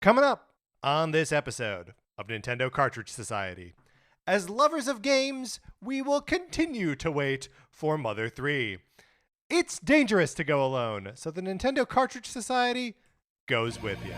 Coming up on this episode of Nintendo Cartridge Society. As lovers of games, we will continue to wait for Mother 3. It's dangerous to go alone, so the Nintendo Cartridge Society goes with you.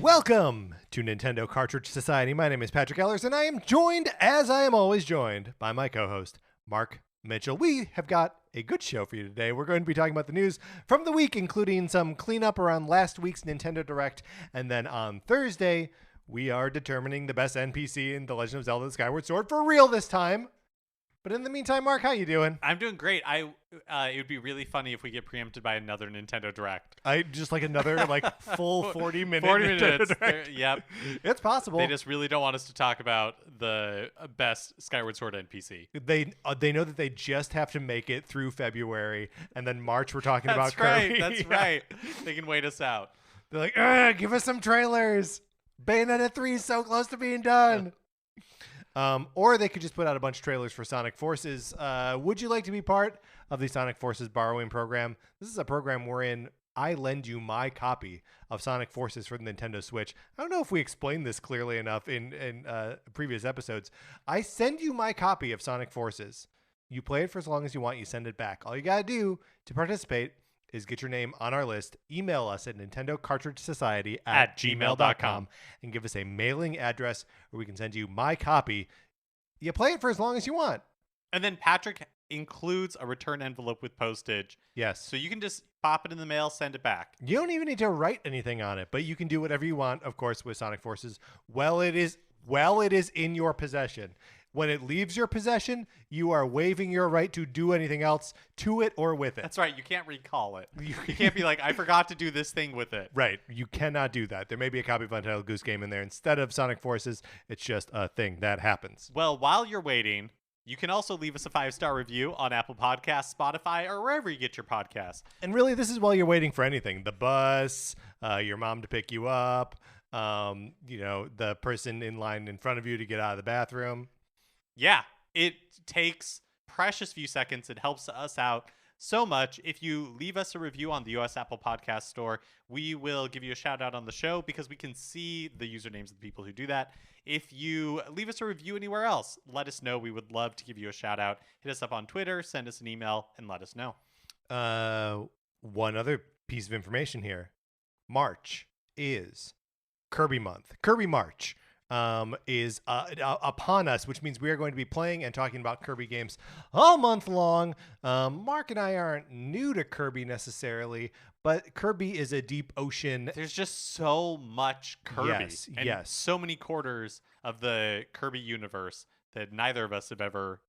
Welcome to Nintendo Cartridge Society. My name is Patrick Ellers, and I am joined, as I am always joined, by my co-host, Mark Mitchell. We have got a good show for you today. We're going to be talking about the news from the week, including some cleanup around last week's Nintendo Direct, and then on Thursday, we are determining the best NPC in The Legend of Zelda: Skyward Sword for real this time. But in the meantime, Mark, how you doing? I'm doing great. It would be really funny if we get preempted by another Nintendo Direct. Just like another full 40 minutes. 40 minutes. Yep. It's possible. They just really don't want us to talk about the best Skyward Sword NPC. They know that they just have to make it through February, and then March we're talking about Kirby. That's right. They can wait us out. They're like, give us some trailers. Bayonetta 3 is so close to being done. Or they could just put out a bunch of trailers for Sonic Forces. Would you like to be part of the Sonic Forces borrowing program? This is a program wherein I lend you my copy of Sonic Forces for the Nintendo Switch. I don't know if we explained this clearly enough in previous episodes. I send you my copy of Sonic Forces. You play it for as long as you want. You send it back. All you got to do to participate is get your name on our list. Email us at nintendocartridgesociety@gmail.com and give us a mailing address where we can send you my copy. You play it for as long as you want. And then Patrick includes a return envelope with postage. Yes. So you can just pop it in the mail, send it back. You don't even need to write anything on it, but you can do whatever you want, of course, with Sonic Forces. It is in your possession. When it leaves your possession, you are waiving your right to do anything else to it or with it. That's right. You can't recall it. You can't be like, I forgot to do this thing with it. Right. You cannot do that. There may be a copy of Untitled Goose Game in there instead of Sonic Forces. It's just a thing that happens. Well, while you're waiting, you can also leave us a 5-star review on Apple Podcasts, Spotify, or wherever you get your podcasts. And really, this is while you're waiting for anything. The bus, your mom to pick you up, the person in line in front of you to get out of the bathroom. Yeah, it takes precious few seconds. It helps us out so much. If you leave us a review on the US Apple Podcast Store, we will give you a shout out on the show because we can see the usernames of the people who do that. If you leave us a review anywhere else, let us know. We would love to give you a shout out. Hit us up on Twitter, send us an email, and let us know. One other piece of information here. March is Kirby month. Kirby March is upon us, which means we are going to be playing and talking about Kirby games all month long. Mark and I aren't new to Kirby necessarily, but Kirby is a deep ocean. There's just so much Kirby. Yes. So many quarters of the Kirby universe that neither of us have ever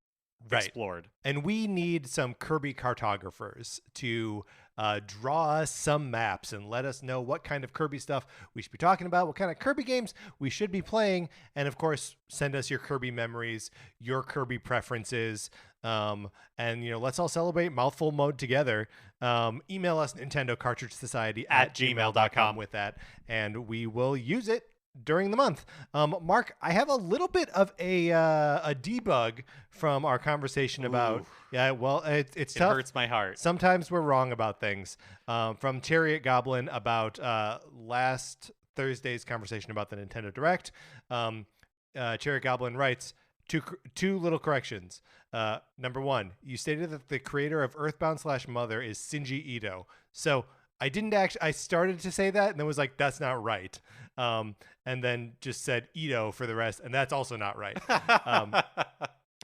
explored. And we need some Kirby cartographers to draw us some maps and let us know what kind of Kirby stuff we should be talking about, what kind of Kirby games we should be playing, and of course, send us your Kirby memories, your Kirby preferences, and let's all celebrate Mouthful Mode together. Email us nintendocartridgesociety@gmail.com with that, and we will use it during the month. Mark, I have a little bit of a debug from our conversation about. Yeah, well, it's tough. It hurts my heart. Sometimes we're wrong about things. From Chariot Goblin about last Thursday's conversation about the Nintendo Direct. Chariot Goblin writes two little corrections. Number one, you stated that the creator of Earthbound/Mother is Shinji Ito. So I didn't actually. I started to say that and then was like, "That's not right," and then just said Ito for the rest, and that's also not right.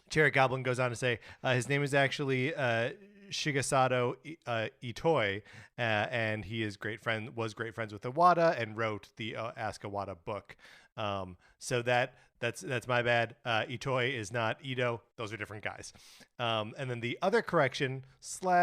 Chariot Goblin goes on to say his name is actually Shigesato Itoi, and he was great friends with Iwata and wrote the Ask Iwata book. So that That's my bad. Itoi is not Ito. Those are different guys. And then the other correction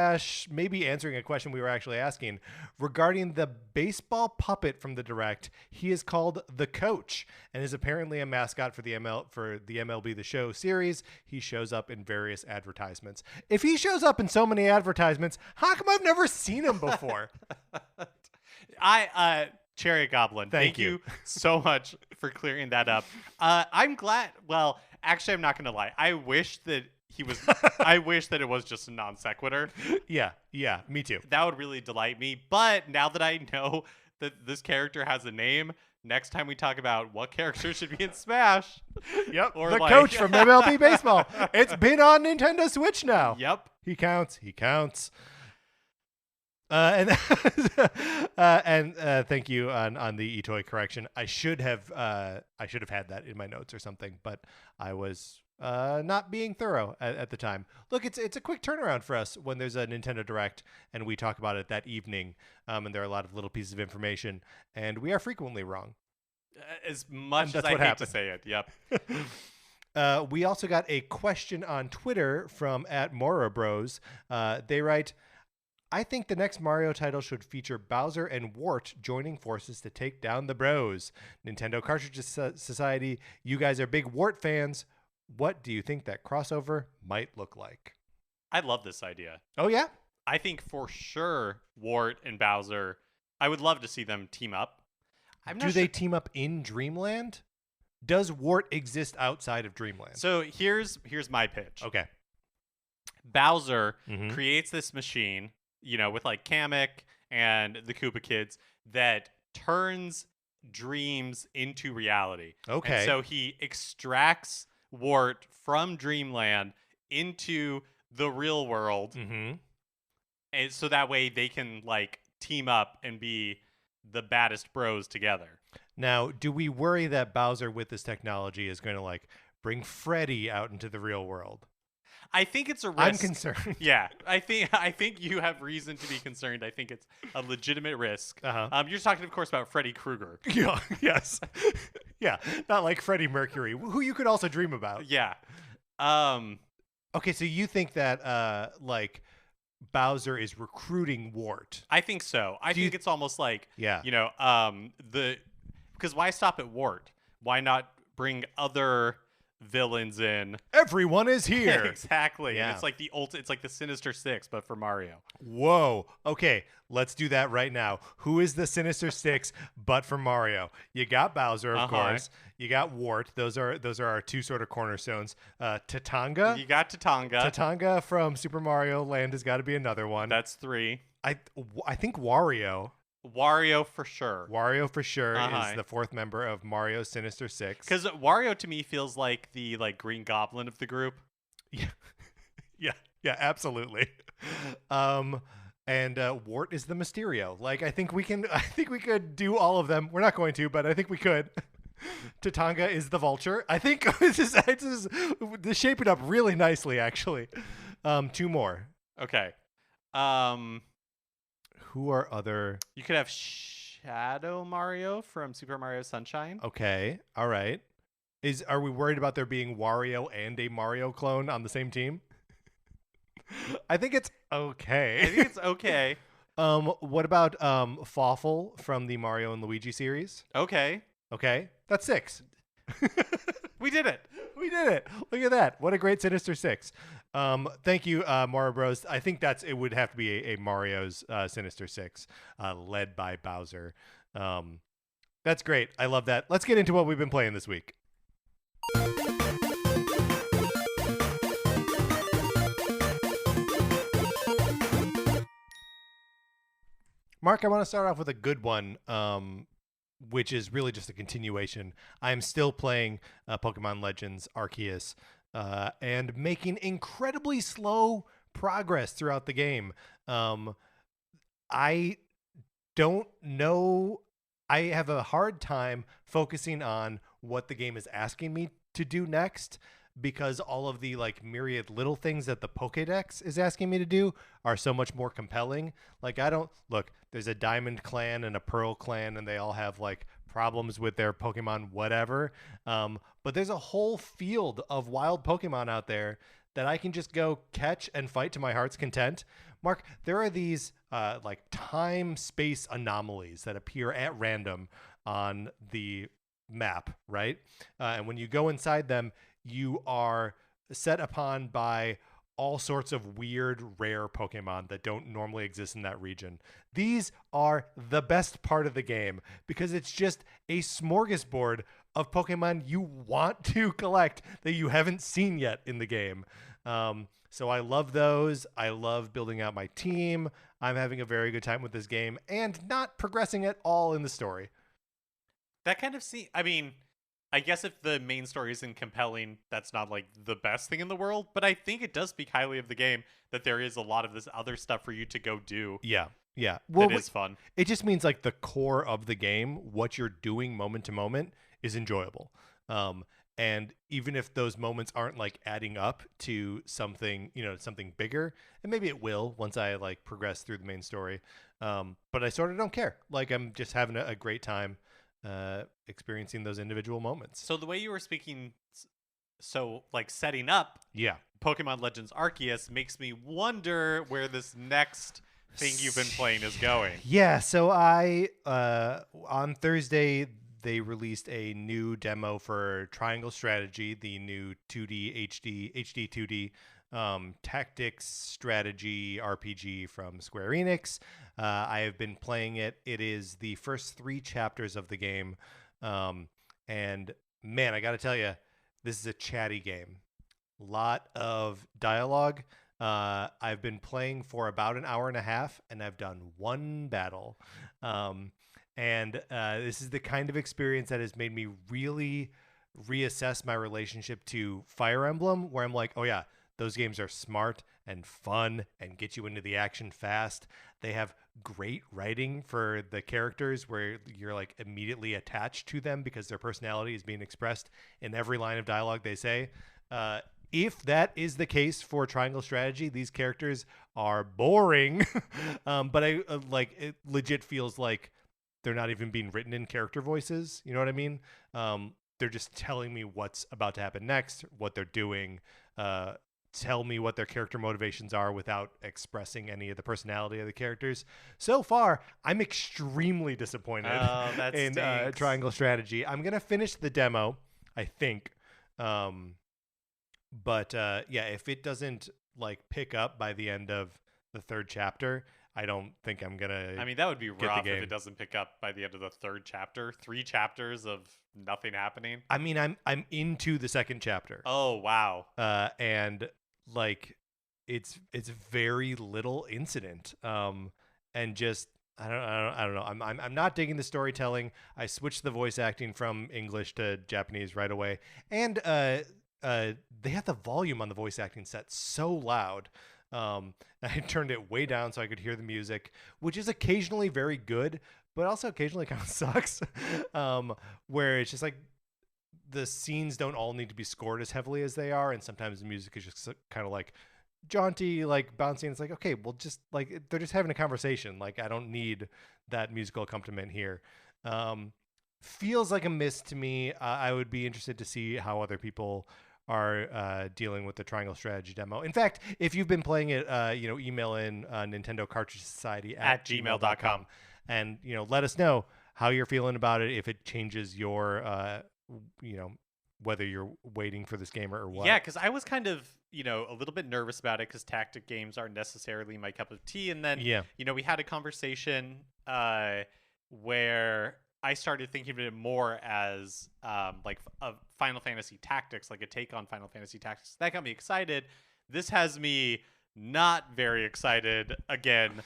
/ maybe answering a question we were actually asking regarding the baseball puppet from the Direct. He is called the Coach and is apparently a mascot for the MLB The Show series. He shows up in various advertisements. If he shows up in so many advertisements, how come I've never seen him before? Chariot Goblin, thank you so much for clearing that up. I'm glad. Well, actually, I'm not going to lie. I wish that it was just a non sequitur. Yeah, me too. That would really delight me. But now that I know that this character has a name, next time we talk about what character should be in Smash, or the Coach from MLB Baseball. It's been on Nintendo Switch now. Yep, he counts. And thank you on the Itoi correction. I should have had that in my notes or something, but I was not being thorough at the time. Look, it's a quick turnaround for us when there's a Nintendo Direct and we talk about it that evening. And there are a lot of little pieces of information, and we are frequently wrong. As much as I hate to say it, yep. We also got a question on Twitter from @MoraBros. They write, I think the next Mario title should feature Bowser and Wart joining forces to take down the Bros. Nintendo Cartridge Society, you guys are big Wart fans. What do you think that crossover might look like? I love this idea. Oh, yeah? I think for sure Wart and Bowser, I would love to see them team up. Do they team up in Dreamland? Does Wart exist outside of Dreamland? So here's my pitch. Okay. Bowser creates this machine, with like Kamek and the Koopa Kids that turns dreams into reality. Okay. And so he extracts Wart from Dreamland into the real world. Mm-hmm. And so that way they can like team up and be the baddest bros together. Now, do we worry that Bowser with this technology is going to like bring Freddy out into the real world? I think it's a risk. I'm concerned. Yeah, I think you have reason to be concerned. I think it's a legitimate risk. You're talking, of course, about Freddy Krueger. Yeah. Yes. Yeah. Not like Freddie Mercury, who you could also dream about. Yeah. Okay, so you think that like Bowser is recruiting Wart? I think so. I think it's almost like because why stop at Wart? Why not bring other villains in? Everyone is here. Exactly. Yeah. And it's like it's like the Sinister Six, but for Mario. Whoa. Okay, let's do that right now. Who is the Sinister Six but for Mario? You got Bowser, of course. You got Wart. Those are our two sort of cornerstones. Tatanga. You got Tatanga. Tatanga from Super Mario Land has got to be another one. That's 3. I think Wario. Wario for sure. Wario for sure is the 4th member of Mario's Sinister Six. Because Wario to me feels like the Green Goblin of the group. Yeah, absolutely. And Wart is the Mysterio. Like I think we could do all of them. We're not going to, but I think we could. Tatanga is the Vulture. I think this is shaping up really nicely, actually. 2 more. Okay. Who are other? You could have Shadow Mario from Super Mario Sunshine. Okay. All right. Are we worried about there being Wario and a Mario clone on the same team? I think it's okay. What about Fawful from the Mario and Luigi series? Okay. That's 6. We did it. Look at that. What a great Sinister Six. Thank you, Mario Bros. I think it would have to be a Mario's Sinister Six, led by Bowser. That's great. I love that. Let's get into what we've been playing this week. Mark, I want to start off with a good one, which is really just a continuation. I am still playing Pokemon Legends Arceus and making incredibly slow progress throughout the game. I don't know. I have a hard time focusing on what the game is asking me to do next, because all of the myriad little things that the Pokédex is asking me to do are so much more compelling. There's a Diamond clan and a Pearl clan, and they all have problems with their Pokemon, whatever. But there's a whole field of wild Pokemon out there that I can just go catch and fight to my heart's content. Mark, there are these like time-space anomalies that appear at random on the map, right? And when you go inside them, you are set upon by all sorts of weird, rare Pokemon that don't normally exist in that region. These are the best part of the game because it's just a smorgasbord of Pokemon you want to collect that you haven't seen yet in the game. So I love those. I love building out my team. I'm having a very good time with this game and not progressing at all in the story. That kind of I mean, I guess if the main story isn't compelling, that's not like the best thing in the world, but I think it does speak highly of the game that there is a lot of this other stuff for you to go do. Yeah. Well, that is fun. It just means like the core of the game, what you're doing moment to moment, is enjoyable. And even if those moments aren't like adding up to something, something bigger, and maybe it will once I like progress through the main story. But I sort of don't care. Like I'm just having a great time experiencing those individual moments. So the way you were speaking, so like setting up Pokemon Legends Arceus makes me wonder where this next thing you've been playing is going. Yeah, so I on Thursday they released a new demo for Triangle Strategy, the new 2D HD 2D tactics strategy RPG from Square Enix. I have been playing it. It is the first 3 chapters of the game. And man, I got to tell you, this is a chatty game. Lot of dialogue. I've been playing for about an hour and a half, and I've done 1 battle. And this is the kind of experience that has made me really reassess my relationship to Fire Emblem, where I'm like, oh yeah, those games are smart and fun and get you into the action fast. They have great writing for the characters where you're like immediately attached to them because their personality is being expressed in every line of dialogue they say. If that is the case for Triangle Strategy, these characters are boring, but I like it legit feels like they're not even being written in character voices. You know what I mean? They're just telling me what's about to happen next, what they're doing, tell me what their character motivations are without expressing any of the personality of the characters. So far, I'm extremely disappointed in Triangle Strategy. I'm going to finish the demo, I think. But if it doesn't like pick up by the end of the 3rd chapter, I don't think I'm gonna. I mean, that would be rough if it doesn't pick up by the end of the 3rd chapter. 3 chapters of nothing happening. I mean, I'm into the 2nd chapter. Oh wow! And like, it's very little incident. And just I don't know. I'm not digging the storytelling. I switched the voice acting from English to Japanese right away, and they had the volume on the voice acting set so loud. I turned it way down so I could hear the music, which is occasionally very good, but also occasionally kind of sucks. Where it's just like the scenes don't all need to be scored as heavily as they are, and sometimes the music is just kind of like jaunty, like bouncing. It's like, okay, well, just like they're just having a conversation. Like I don't need that musical accompaniment here. Feels like a miss to me. I would be interested to see how other people are dealing with the Triangle Strategy demo. In fact, if you've been playing it, email in Nintendo Cartridge Society at gmail.com and, let us know how you're feeling about it, if it changes your, whether you're waiting for this game or what. Yeah, because I was kind of, a little bit nervous about it because tactic games aren't necessarily my cup of tea. And then, we had a conversation where I started thinking of it more as like a Final Fantasy Tactics, like a take on Final Fantasy Tactics. That got me excited. This has me not very excited. Again,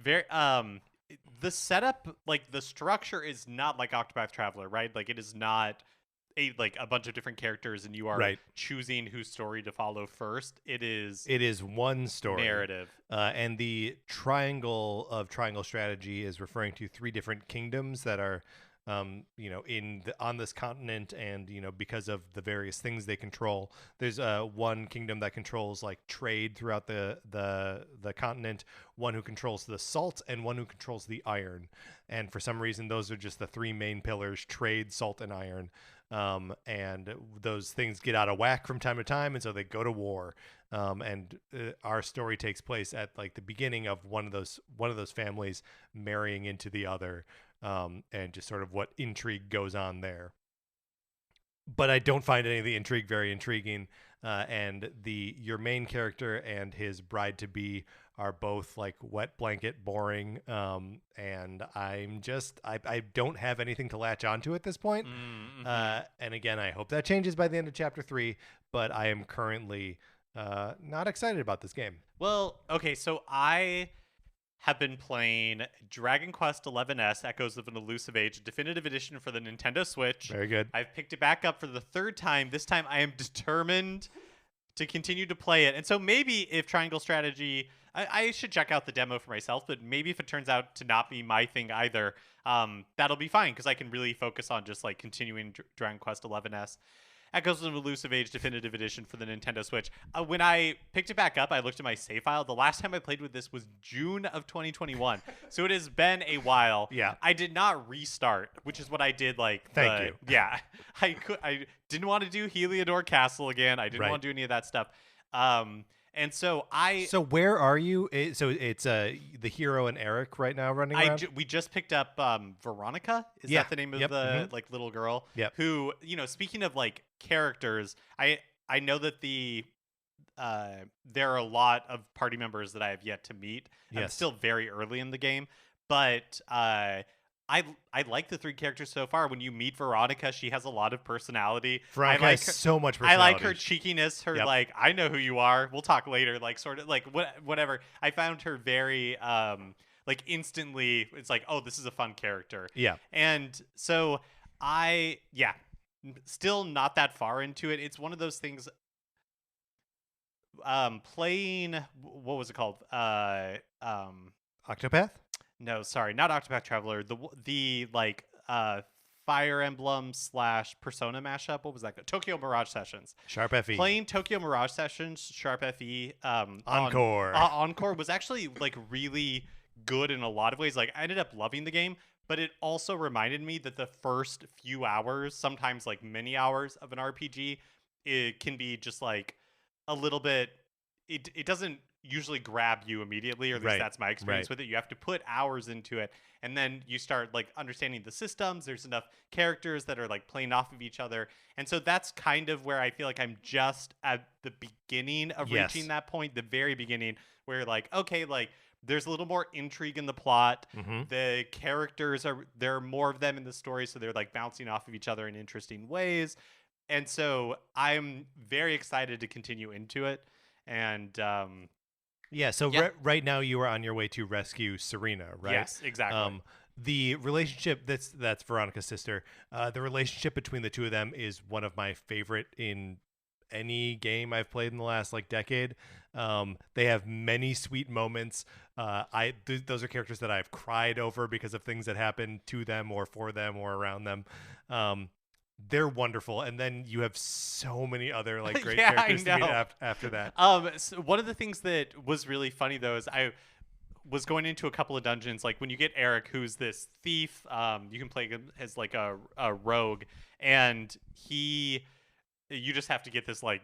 the setup, like the structure is not like Octopath Traveler, right? Like it is not a bunch of different characters and you are choosing whose story to follow first. It is one story narrative. And the triangle of Triangle Strategy is referring to 3 different kingdoms that are on this continent, and because of the various things they control. There's one kingdom that controls like trade throughout the continent, one who controls the salt, and one who controls the iron. And for some reason, those are just the three main pillars: trade, salt, and iron. And those things get out of whack from time to time, and so they go to war. And our story takes place at like the beginning of one of those families marrying into the other, and just sort of what intrigue goes on there. But I don't find any of the intrigue very intriguing. And your main character and his bride to be are both like wet blanket boring. And I don't have anything to latch onto at this point. Mm-hmm. And again, I hope that changes by the end of chapter 3. But I am currently not excited about this game. Well, okay, so I have been playing Dragon Quest XI-S Echoes of an Elusive Age Definitive Edition for the Nintendo Switch. Very good. I've picked it back up for the third time. This time I am determined to continue to play it. And so maybe if Triangle Strategy, I should check out the demo for myself, but maybe if it turns out to not be my thing either, that'll be fine because I can really focus on just like continuing Dragon Quest XI-S. Echoes of an Elusive Age Definitive Edition for the Nintendo Switch. When I picked it back up, I looked at my save file. The last time I played with this was June of 2021. So it has been a while. Yeah. I did not restart, which is what I did Thank you. Yeah. I didn't want to do Heliodor Castle again. I didn't want to do any of that stuff. And so So where are you? So it's the hero and Eric right now running around? we just picked up Veronica. Is that the name of the like little girl? Yep. Who, speaking of like characters, I know that there are a lot of party members that I have yet to meet. I'm still very early in the game, but I like the three characters so far. When you meet Veronica, she has a lot of personality. Veronica has so much personality. I like her cheekiness, her like, I know who you are. We'll talk later. Like sort of like whatever. I found her very like instantly. It's like, oh, this is a fun character. Yeah. And so still not that far into it. It's one of those things. Playing, what was it called? Octopath? No, sorry, not Octopath Traveler. The like Fire Emblem / Persona mashup. What was that? Tokyo Mirage Sessions. Sharp FE. Playing Tokyo Mirage Sessions, Sharp FE. Encore. Encore was actually like really good in a lot of ways. Like I ended up loving the game, but it also reminded me that the first few hours, sometimes like many hours of an RPG, it can be just like a little bit. It doesn't usually grab you immediately, or at least that's my experience with it. You have to put hours into it, and then you start like understanding the systems. There's enough characters that are like playing off of each other, and so that's kind of where I feel like I'm just at the beginning of reaching that point, the very beginning, where like, okay, like there's a little more intrigue in the plot. The characters there are more of them in the story, so they're like bouncing off of each other in interesting ways, and so I'm very excited to continue into it. And right now you are on your way to rescue Serena, right? Yes, exactly. The relationship that's Veronica's sister. The relationship between the two of them is one of my favorite in any game I've played in the last like decade. They have many sweet moments. Those are characters that I've cried over because of things that happened to them or for them or around them. They're wonderful, and then you have so many other like great characters to meet after that. So one of the things that was really funny though is I was going into a couple of dungeons. Like when you get Eric, who's this thief, you can play him as like a rogue, and you just have to get this like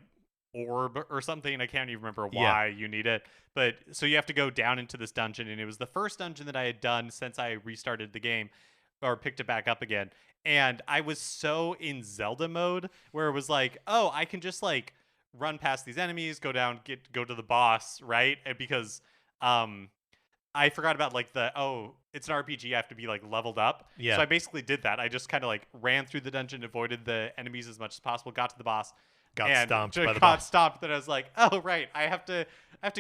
orb or something. I can't even remember why you need it, but so you have to go down into this dungeon, and it was the first dungeon that I had done since I restarted the game or picked it back up again. And I was so in Zelda mode where it was like, oh, I can just like run past these enemies, go to the boss, right? And because I forgot about like it's an RPG, I have to be like leveled up. Yeah. So I basically did that. I just kind of like ran through the dungeon, avoided the enemies as much as possible, got to the boss, got stomped. Then I was like, oh right, I have to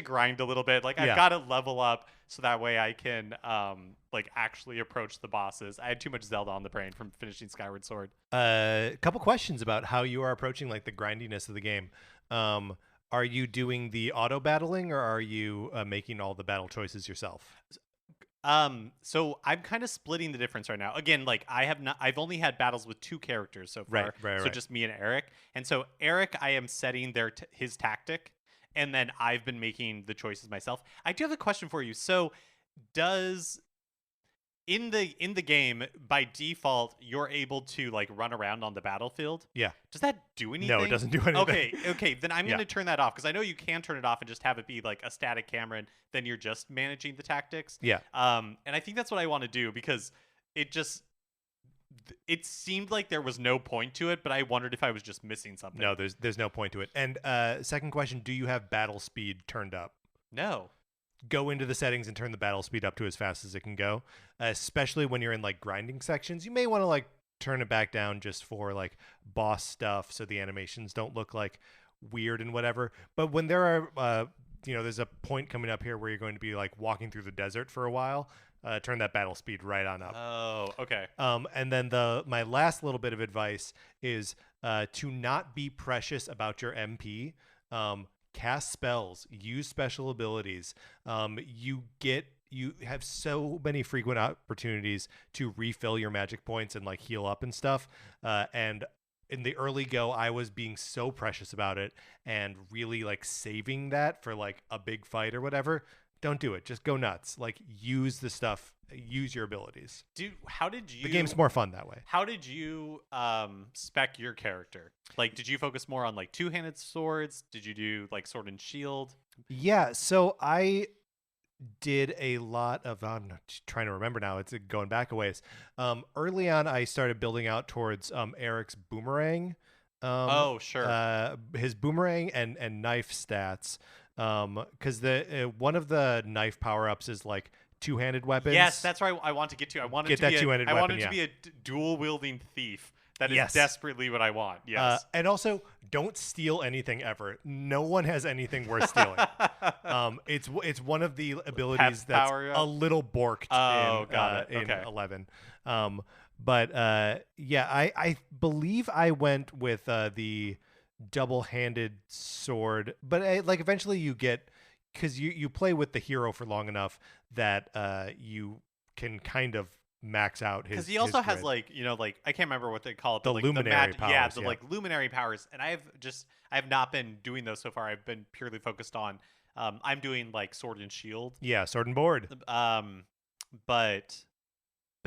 grind a little bit. Like I've got to level up so that way I can like actually approach the bosses. I had too much Zelda on the brain from finishing Skyward Sword. A couple questions about how you are approaching like the grindiness of the game. Are you doing the auto battling, or are you making all the battle choices yourself? So I'm kind of splitting the difference right now. Again, like I've only had battles with 2 characters so far. So just me and Eric. And so Eric, I am setting his tactic, and then I've been making the choices myself. I do have a question for you. So does in the game by default you're able to like run around on the battlefield? Yeah. Does that do anything? No, it doesn't do anything. Okay, then I'm going to turn that off, because I know you can turn it off and just have it be like a static camera, and then you're just managing the tactics. Yeah. And I think that's what I want to do, because it seemed like there was no point to it, but I wondered if I was just missing something. No, there's no point to it. And second question, do you have battle speed turned up? No. Go into the settings and turn the battle speed up to as fast as it can go, especially when you're in like grinding sections. You may want to like turn it back down just for like boss stuff, so the animations don't look like weird and whatever. But when there are there's a point coming up here where you're going to be like walking through the desert for a while, turn that battle speed right on up. Oh, okay. And then my last little bit of advice is to not be precious about your MP. Cast spells, use special abilities. You have so many frequent opportunities to refill your magic points and like heal up and stuff. And in the early go, I was being so precious about it and really like saving that for like a big fight or whatever. Don't do it. Just go nuts. Like, use the stuff. Use your abilities. Dude, how did you... The game's more fun that way. How did you spec your character? Like, did you focus more on, like, two-handed swords? Did you do, like, sword and shield? Yeah, so I did a lot of... I'm trying to remember now. It's going back a ways. Early on, I started building out towards Eric's boomerang. Oh, sure. His boomerang and knife stats. Because one of the knife power-ups is like two-handed weapons. Yes, that's right. I want to get to. I want it to be two-handed weapon. I want it to be a dual-wielding thief. That is desperately what I want. Yes. And also, don't steal anything ever. No one has anything worth stealing. It's one of the abilities that's a little borked in 11. But I believe I went with the double-handed sword, but eventually you get, because you play with the hero for long enough that you can kind of max out his, because he also has grid. I can't remember what they call it, the but luminary powers, like luminary powers, and I have not been doing those so far. I've been purely focused on I'm doing like sword and shield, sword and board, but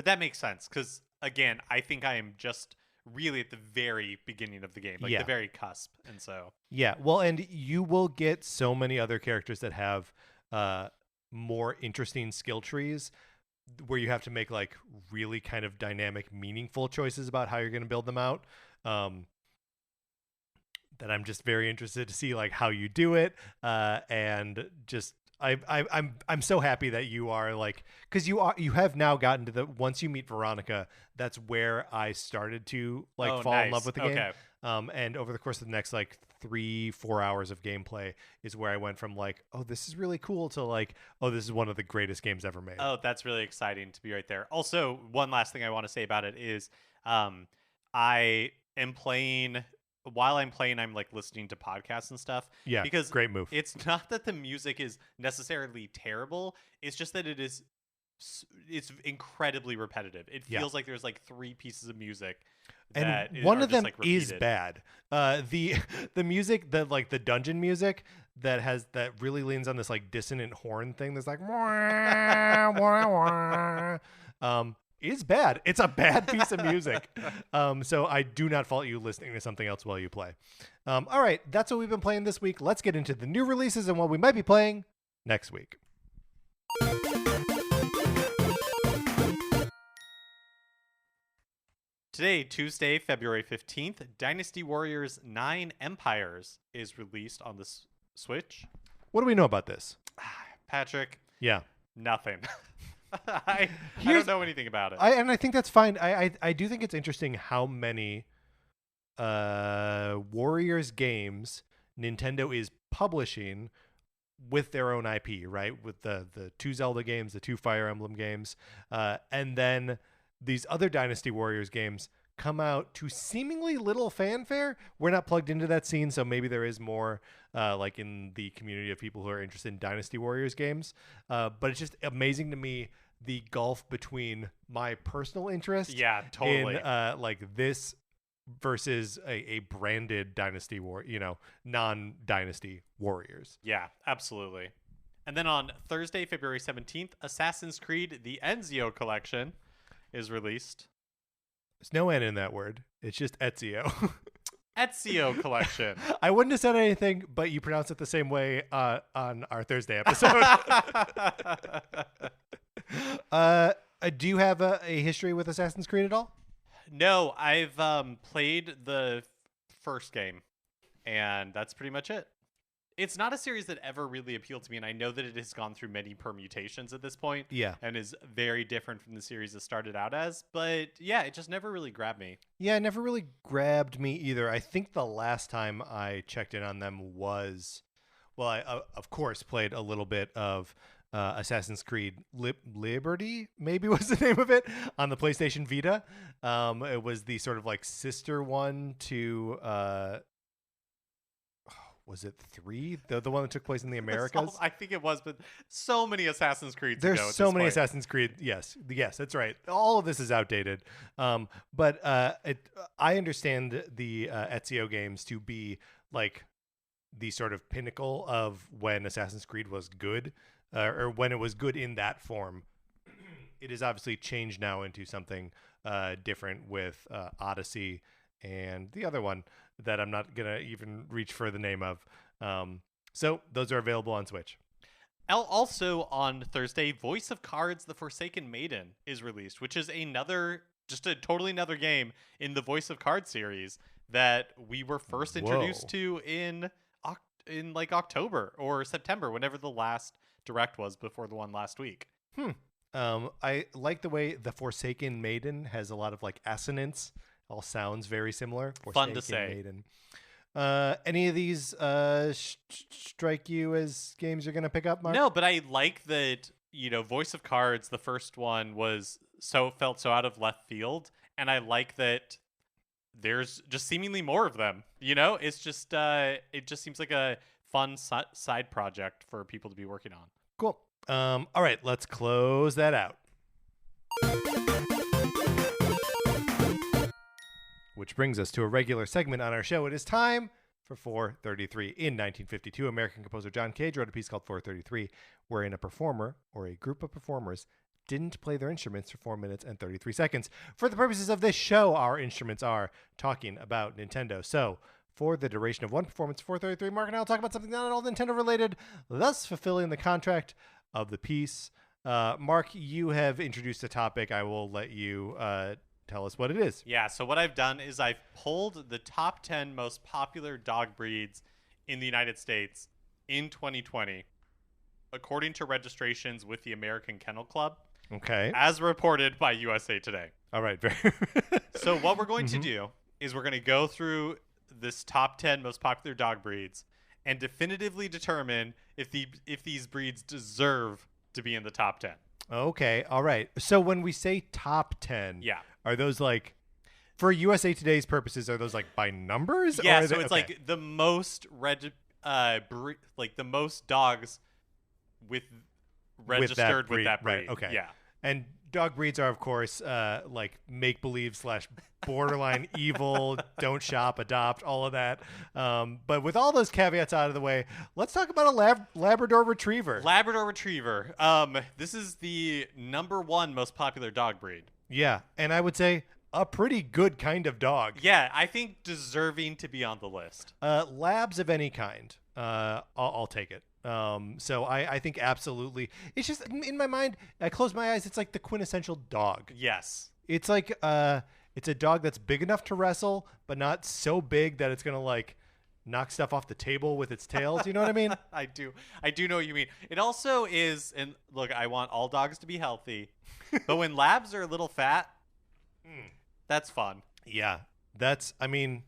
that makes sense, because again, I think I am just really at the very beginning of the game, the very cusp. And so and you will get so many other characters that have more interesting skill trees where you have to make like really kind of dynamic, meaningful choices about how you're going to build them out, that I'm just very interested to see like how you do it, and just I'm so happy that you are like, because you have now gotten to once you meet Veronica, that's where I started to fall in love with the game. And over the course of the next 3-4 hours of gameplay is where I went from oh, this is really cool to oh, this is one of the greatest games ever made. Oh, that's really exciting to be right there. Also, one last thing I want to say about it is I am playing. While I'm playing, I'm listening to podcasts and stuff. Yeah, because great move. It's not that the music is necessarily terrible. It's just that it's incredibly repetitive. It feels like there's 3 pieces of music, and one of them is bad. The music, the dungeon music that really leans on this dissonant horn thing. That's is bad. It's a bad piece of music. So I do not fault you listening to something else while you play. All right, that's what we've been playing this week. Let's get into the new releases and what we might be playing next week. Today, Tuesday, February 15th, Dynasty Warriors 9 Empires is released on the Switch. What do we know about this? Patrick? Yeah. Nothing. I don't know anything about it. I think that's fine. I do think it's interesting how many Warriors games Nintendo is publishing with their own IP, right? With the 2 Zelda games, the 2 Fire Emblem games, and then these other Dynasty Warriors games come out to seemingly little fanfare. We're not plugged into that scene, so maybe there is more in the community of people who are interested in Dynasty Warriors games. But it's just amazing to me the gulf between my personal interest Yeah, totally. in like this versus a branded Dynasty non-Dynasty Warriors. Yeah, absolutely. And then on Thursday, February 17th, Assassin's Creed The Ezio Collection is released. There's no N in that word. It's just Ezio. Ezio Collection. I wouldn't have said anything, but you pronounce it the same way on our Thursday episode. Do you have a history with Assassin's Creed at all? No, I've played the first game, and that's pretty much it. It's not a series that ever really appealed to me, and I know that it has gone through many permutations at this point. Yeah. And is very different from the series it started out as. But yeah, it just never really grabbed me. Yeah, it never really grabbed me either. I think the last time I checked in on them was, well, I of course played a little bit of Assassin's Creed Liberty, maybe was the name of it, on the PlayStation Vita. It was the sort of like sister one to was it 3? The one that took place in the Americas? I think it was, but so many Assassin's Creeds There's ago at so this many point. Assassin's Creed. Yes, that's right. All of this is outdated. But I understand the Ezio games to be like the sort of pinnacle of when Assassin's Creed was good, or when it was good in that form. It has obviously changed now into something different with Odyssey and the other one that I'm not going to even reach for the name of. So those are available on Switch. Also on Thursday, Voice of Cards: The Forsaken Maiden is released, which is just a totally another game in the Voice of Cards series that we were first introduced to in like October or September, whenever the last direct was before the one last week. I like the way The Forsaken Maiden has a lot of like assonance. All sounds very similar. Fun to say. Maiden. Any of these strike you as games you're going to pick up, Mark? No, but I like that, Voice of Cards, the first one felt so out of left field. And I like that there's just seemingly more of them, it's just, it just seems like a fun side project for people to be working on. Cool. All right, let's close that out. Which brings us to a regular segment on our show. It is time for 433. In 1952, American composer John Cage wrote a piece called 433, wherein a performer or a group of performers didn't play their instruments for 4 minutes and 33 seconds. For the purposes of this show, our instruments are talking about Nintendo. So, for the duration of one performance, 433, Mark and I will talk about something not at all Nintendo related, thus fulfilling the contract of the piece. Mark, you have introduced a topic. I will let you tell us what it is. Yeah, so what I've done is I've pulled the top 10 most popular dog breeds in the United States in 2020, according to registrations with the American Kennel Club. Okay. As reported by USA Today. All right. So what we're going to do is we're going to go through this top 10 most popular dog breeds and definitively determine if these breeds deserve to be in the top 10. Okay. All right. So when we say top 10, yeah, are those like, for USA Today's purposes, are those like by numbers? Yeah, or so it's like the most the most dogs registered with that breed. Right. Okay. Yeah. And dog breeds are, of course, like make-believe / borderline evil, don't shop, adopt, all of that. But with all those caveats out of the way, let's talk about a Labrador Retriever. Labrador Retriever. This is the #1 most popular dog breed. Yeah, and I would say a pretty good kind of dog. Yeah, I think deserving to be on the list. Labs of any kind, I'll take it. So I think absolutely. It's just in my mind, I close my eyes, it's like the quintessential dog. Yes. It's like it's a dog that's big enough to wrestle, but not so big that it's gonna like knock stuff off the table with its tail. Do you know what I mean? I do know what you mean. It also is, and look, I want all dogs to be healthy, but when labs are a little fat, that's fun. Yeah, I mean,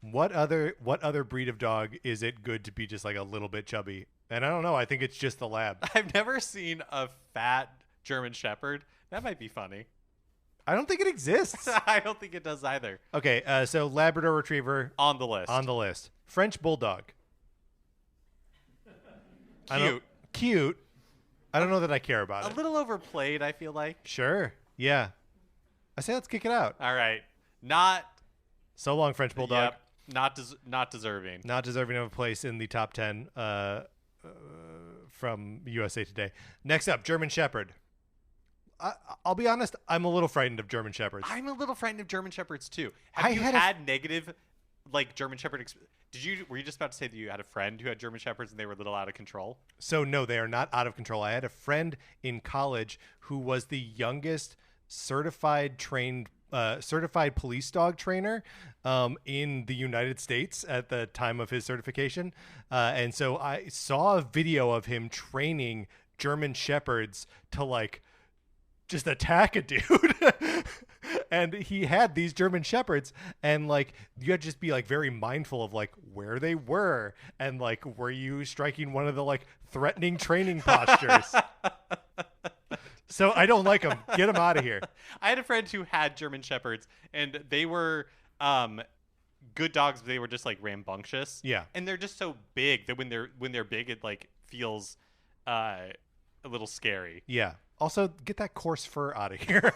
what other breed of dog is it good to be just like a little bit chubby? And I don't know. I think it's just the lab. I've never seen a fat German Shepherd. That might be funny. I don't think it exists. I don't think it does either. Okay, so Labrador Retriever on the list. French Bulldog. Cute. I don't know that I care about A it. little overplayed, I feel like. Sure. Yeah. I say let's kick it out. All right. Not So long, French Bulldog. Yep. Not deserving. Not deserving of a place in the top 10 from USA Today. Next up, German Shepherd. I'll be honest, I'm a little frightened of German Shepherds. I'm a little frightened of German Shepherds too. Have you had had negative like German Shepherd were you just about to say that you had a friend who had German Shepherds and they were a little out of control? So no, they are not out of control. I had a friend in college who was the youngest certified police dog trainer in the United States at the time of his certification. And so I saw a video of him training German Shepherds to like just attack a dude. And he had these German Shepherds, and like you had to just be like very mindful of like where they were, and like were you striking one of the like threatening training postures. So I don't like them. Get them out of here. I had a friend who had German Shepherds, and they were good dogs, but they were just like rambunctious. Yeah. And they're just so big that when they're big, it like feels a little scary. Yeah. Also, get that coarse fur out of here.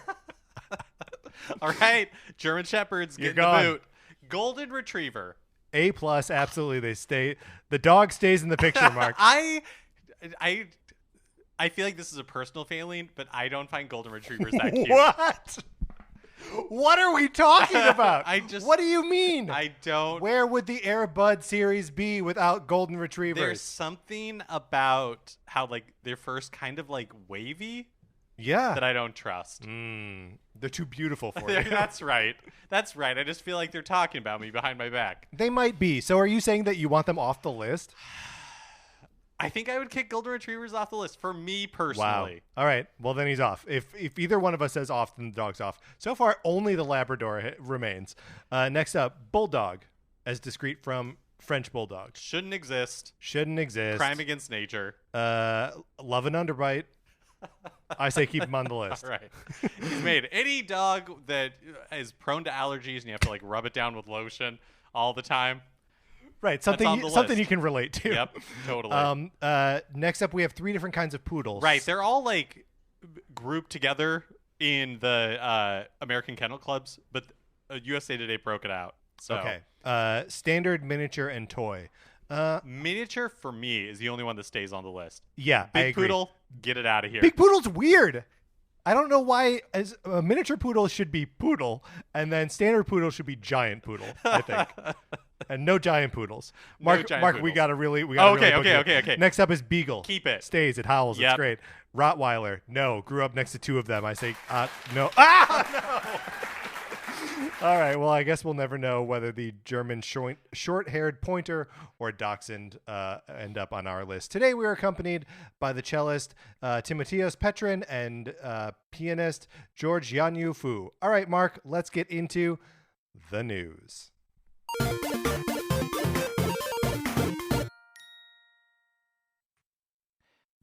All right, German Shepherds, You're get in gone. the boot. Golden Retriever. A+, absolutely. They stay. The dog stays in the picture, Mark. I feel like this is a personal failing, but I don't find Golden Retrievers that cute. What? What are we talking about? What do you mean? I don't. Where would the Air Bud series be without Golden Retrievers? There's something about how like they're first kind of like wavy Yeah. that I don't trust. They're too beautiful for you. That's right. That's right. I just feel like they're talking about me behind my back. They might be. So are you saying that you want them off the list? I think I would kick Golden Retrievers off the list for me Wow. personally. All right. Well, then he's off. If either one of us says off, then the dog's off. So far, only the Labrador remains. Next up, Bulldog, as discrete from French Bulldog. Shouldn't exist. Shouldn't exist. Crime against nature. Love an underbite. I say keep him on the list. All right. He's made any dog that is prone to allergies and you have to like rub it down with lotion all the time. Right, on the something list. you can relate to. Yep, totally. Next up, we have 3 different kinds of poodles. Right, they're all like grouped together in the American Kennel Clubs, but USA Today broke it out. So. Okay. Standard, miniature, and toy. Miniature for me is the only one that stays on the list. Yeah, I Big agree. poodle, get it out of here. Big poodle's weird. I don't know why. As a miniature poodle should be poodle, and then standard poodle should be giant poodle. I think. And no giant poodles. Mark, giant Mark, poodles. we gotta really book Okay. you. Next up is Beagle. Keep it. Stays. It howls. Yep. It's great. Rottweiler. No. Grew up next to 2 of them. I say no. Ah, no. All right. Well, I guess we'll never know whether the German short-haired pointer or dachshund end up on our list. Today, we are accompanied by the cellist Timotheos Petrin and pianist George Yanyu Fu. All right, Mark, let's get into the news.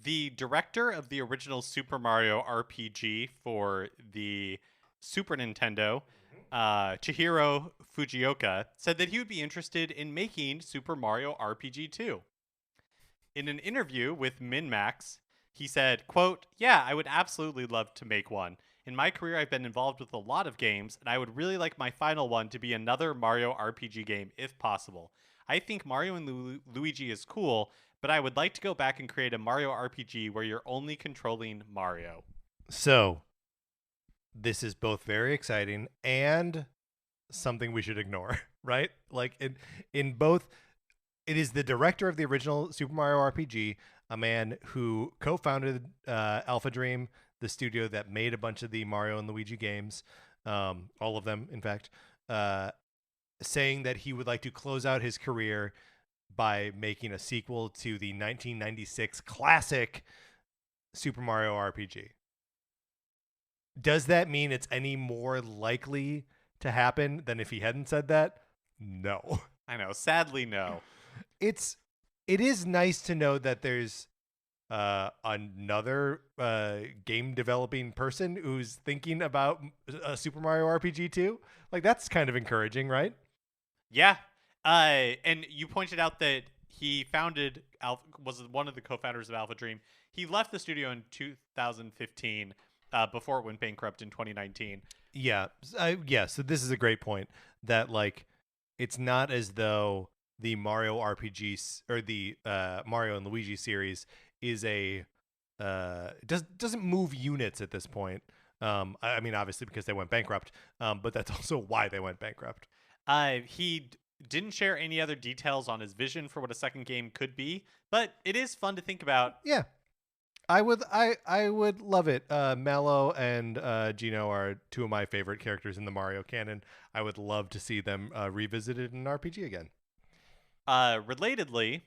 The director of the original Super Mario RPG for the Super Nintendo, Chihiro Fujioka, said that he would be interested in making Super Mario RPG 2. In an interview with MinMax, he said, quote, "Yeah, I would absolutely love to make one. In my career, I've been involved with a lot of games, and I would really like my final one to be another Mario RPG game, if possible. I think Mario and Luigi is cool, but I would like to go back and create a Mario RPG where you're only controlling Mario." So, this is both very exciting and something we should ignore, right? Like in both, it is the director of the original Super Mario RPG, a man who co-founded Alpha Dream, the studio that made a bunch of the Mario and Luigi games, all of them, in fact, saying that he would like to close out his career by making a sequel to the 1996 classic Super Mario RPG. Does that mean it's any more likely to happen than if he hadn't said that? No. I know. Sadly, no. It is nice to know that there's another game developing person who's thinking about a Super Mario RPG too. Like, that's kind of encouraging, right? Yeah. And you pointed out that he was one of the co-founders of Alpha Dream. he left the studio in 2015 before it went bankrupt in 2019. Yeah. So this is a great point that like it's not as though the Mario RPGs or the Mario and Luigi series is a doesn't move units at this point. I mean, obviously because they went bankrupt, but that's also why they went bankrupt. He didn't share any other details on his vision for what a second game could be, but it is fun to think about. Yeah, I would love it. Mallow and Gino are two of my favorite characters in the Mario canon. I would love to see them revisited in an RPG again. Relatedly,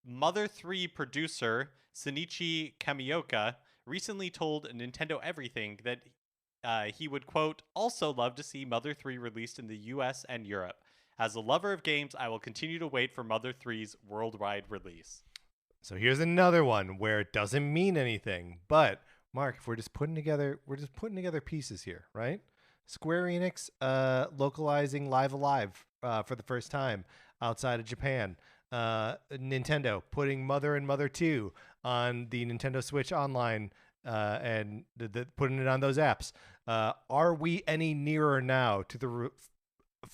Mother 3 producer Shinichi Kamioka recently told Nintendo Everything that he would, quote, also love to see Mother 3 released in the US and Europe. As a lover of games, I will continue to wait for Mother 3's worldwide release. So here's another one where it doesn't mean anything, but Mark, if we're just putting together pieces here, right? Square Enix localizing Live Alive for the first time outside of Japan. Nintendo putting Mother and Mother 2 on the Nintendo Switch Online and putting it on those apps. Are we any nearer now to the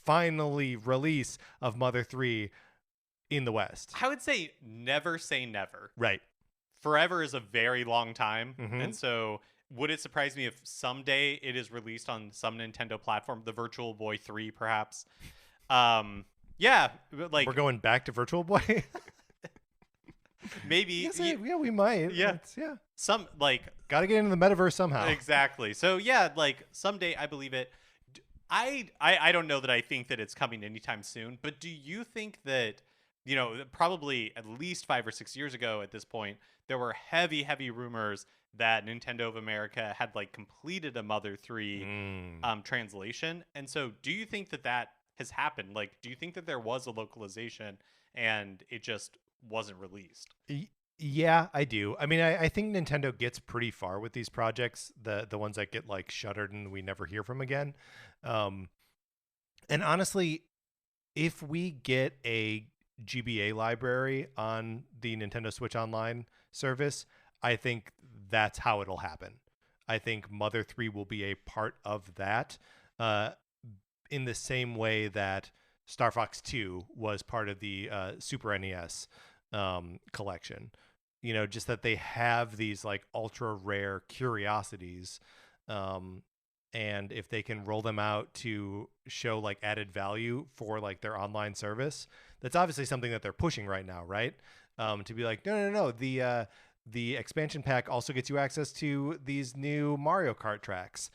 finally release of Mother 3 in the West? I would say never say never. Right. Forever is a very long time. Mhm. And so would it surprise me if someday it is released on some Nintendo platform, the Virtual Boy 3 perhaps? Yeah, like we're going back to Virtual Boy. maybe. Yeah, we might. Yeah. Yeah. Some like got to get into the metaverse somehow. Exactly. So yeah, like someday I believe it. I don't know that I think that it's coming anytime soon, but do you think that, you know, probably at least 5 or 6 years ago at this point, there were heavy rumors that Nintendo of America had like completed a Mother 3 translation. And so do you think that that has happened? Like, do you think that there was a localization and it just wasn't released? Yeah, I do. I mean, I think Nintendo gets pretty far with these projects, the ones that get like shuttered and we never hear from again. And honestly, if we get a GBA library on the Nintendo Switch Online service, I think that's how it'll happen. I think Mother 3 will be a part of that in the same way that Star Fox 2 was part of the Super NES collection. You know, just that they have these like ultra rare curiosities. And if they can roll them out to show like added value for like their online service, that's obviously something that they're pushing right now, right? To be like, no. The expansion pack also gets you access to these new Mario Kart tracks.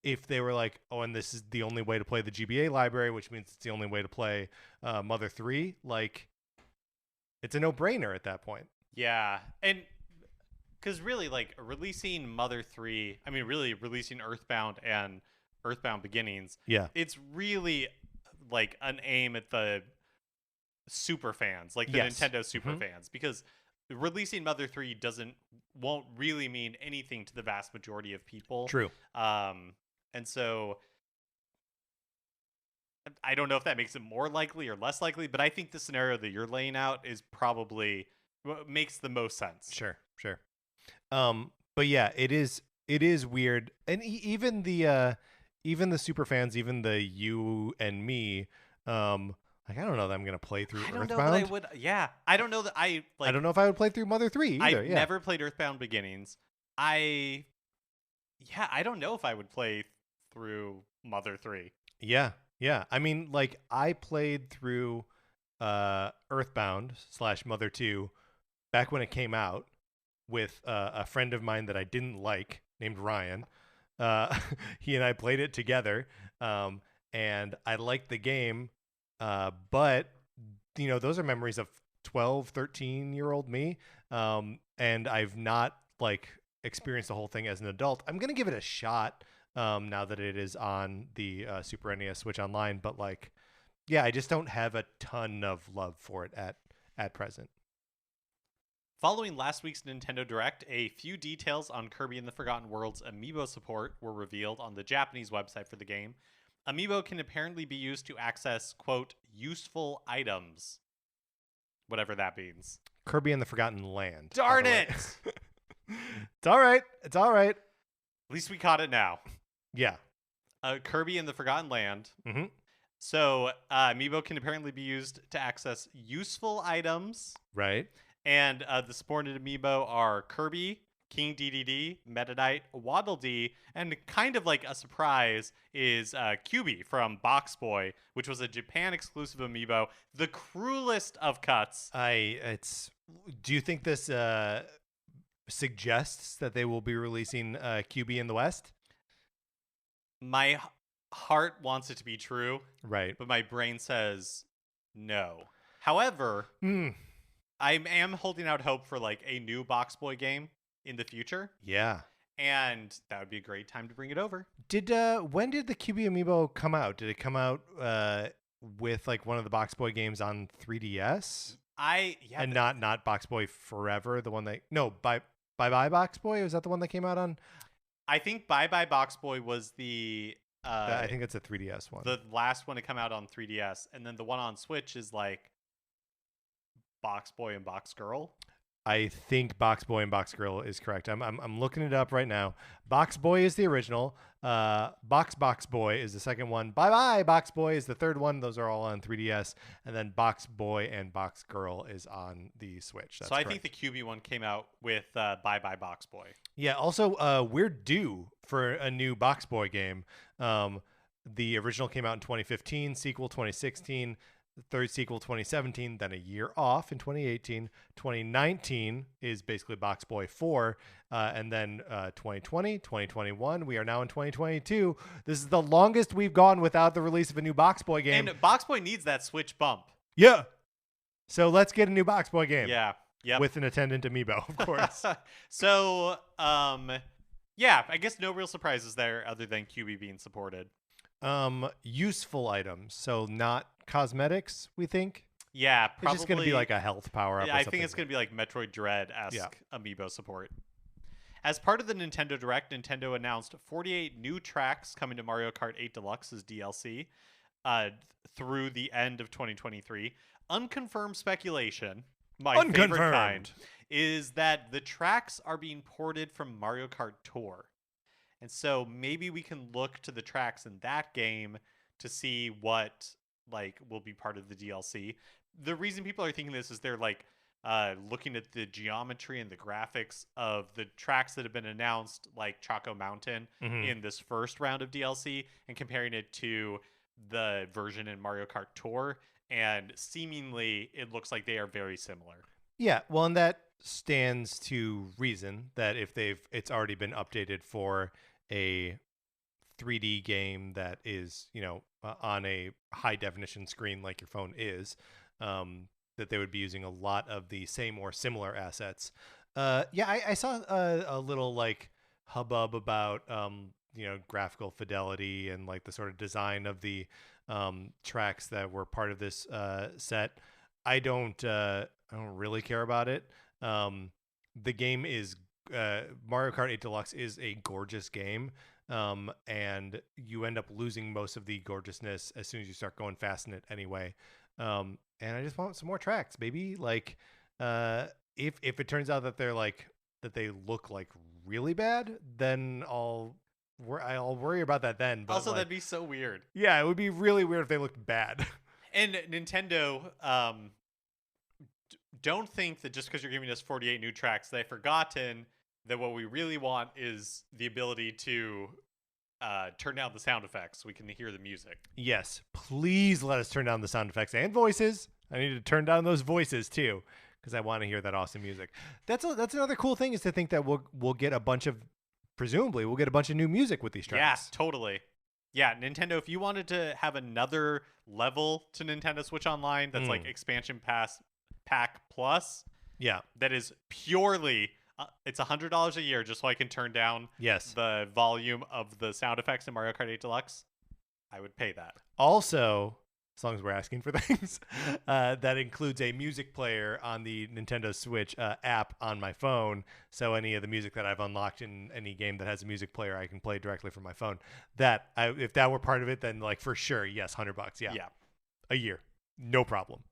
If they were like, oh, and this is the only way to play the GBA library, which means it's the only way to play Mother 3, like it's a no-brainer at that point. Yeah. And because really, like, releasing Mother 3, I mean, really releasing Earthbound and Earthbound Beginnings, yeah, it's really like an aim at the super fans, like the Nintendo super fans, because releasing Mother 3 won't really mean anything to the vast majority of people. True. And so I don't know if that makes it more likely or less likely, but I think the scenario that you're laying out is probably what makes the most sense. Sure. But yeah, it is weird, and even the super fans, even the you and me, like I don't know that I'm gonna play through Earthbound. Know that I would. Yeah, I don't know that I like. I don't know if I would play through Mother 3 either. I've never played Earthbound Beginnings. I don't know if I would play through Mother 3. Yeah. I mean, like I played through Earthbound / Mother 2 back when it came out with a friend of mine that I didn't like named Ryan. He and I played it together, and I liked the game, but you know, those are memories of 12, 13-year-old me, and I've not like experienced the whole thing as an adult. I'm gonna give it a shot now that it is on the Super NES Switch Online, but like, yeah, I just don't have a ton of love for it at present. Following last week's Nintendo Direct, a few details on Kirby and the Forgotten World's Amiibo support were revealed on the Japanese website for the game. Amiibo can apparently be used to access, quote, useful items, whatever that means. Kirby and the Forgotten Land. Darn by the way. it! It's all right. It's all right. At least we caught it now. Yeah. Kirby and the Forgotten Land. Mm-hmm. So amiibo can apparently be used to access useful items. Right. And the supported amiibo are Kirby, King DDD, Metadite, Waddle Dee, and kind of like a surprise is QB from Box Boy, which was a Japan exclusive amiibo. The cruelest of cuts. Do you think this suggests that they will be releasing QB in the West? My heart wants it to be true, Right. but my brain says no. However, I am holding out hope for like a new Box Boy game in the future. Yeah. And that would be a great time to bring it over. When did the QB amiibo come out? Did it come out with like one of the Box Boy games on 3DS? And not Box Boy Forever, the one that Bye Bye Box Boy? Was that the one that came out on? I think Bye Bye Box Boy was the I think it's a 3DS one. The last one to come out on 3DS, and then the one on Switch is like Box Boy and Box Girl. I think Box Boy and Box Girl is correct. I'm looking it up right now. Box Boy is the original. Box Boy is the second one. Bye Bye Box Boy is the third one. Those are all on 3DS. And then Box Boy and Box Girl is on the Switch. That's correct. I think the QB one came out with Bye Bye Box Boy. Yeah. Also, we're due for a new Box Boy game. The original came out in 2015. Sequel 2016. The third sequel 2017, then a year off in 2018. 2019 is basically Box Boy 4, and then 2020, 2021. We are now in 2022. This is the longest we've gone without the release of a new Box Boy game. And Box Boy needs that Switch bump. Yeah. So let's get a new Box Boy game. Yeah. Yep. With an attendant amiibo, of course. So, yeah, I guess no real surprises there other than QB being supported. Useful items. So not cosmetics, we think. Yeah, probably. It's just going to be like a health power-up. Yeah, I think it's going to be like Metroid Dread-esque amiibo support. As part of the Nintendo Direct, Nintendo announced 48 new tracks coming to Mario Kart 8 Deluxe as DLC through the end of 2023. Unconfirmed speculation, my favorite kind, is that the tracks are being ported from Mario Kart Tour. And so maybe we can look to the tracks in that game to see what like will be part of the DLC. The reason people are thinking this is they're like looking at the geometry and the graphics of the tracks that have been announced, like Choco Mountain in this first round of DLC, and comparing it to the version in Mario Kart Tour. And seemingly it looks like they are very similar. Yeah, well, and that stands to reason that if it's already been updated for a 3D game that is, on a high definition screen like your phone is, that they would be using a lot of the same or similar assets. I saw a little like hubbub about graphical fidelity and like the sort of design of the tracks that were part of this set. I don't really care about it. The game is Mario Kart 8 Deluxe is a gorgeous game, and you end up losing most of the gorgeousness as soon as you start going fast in it anyway. And I just want some more tracks, baby. Like, if it turns out that they look like really bad, then I'll worry about that then. But also, that'd be so weird. Yeah, it would be really weird if they looked bad. And Nintendo, don't think that just because you're giving us 48 new tracks, they've forgotten that what we really want is the ability to turn down the sound effects so we can hear the music. Yes, please let us turn down the sound effects and voices. I need to turn down those voices too because I want to hear that awesome music. That's another cool thing is to think that we'll get presumably we'll get a bunch of new music with these tracks. Yeah, totally. Yeah, Nintendo, if you wanted to have another level to Nintendo Switch Online that's like expansion pack plus, that is purely it's $100 a year just so I can turn down the volume of the sound effects in Mario Kart 8 Deluxe, I would pay that. Also, as long as we're asking for things, that includes a music player on the Nintendo Switch app on my phone. So any of the music that I've unlocked in any game that has a music player, I can play directly from my phone. If that were part of it, then like for sure, yes, $100. Yeah. A year. No problem.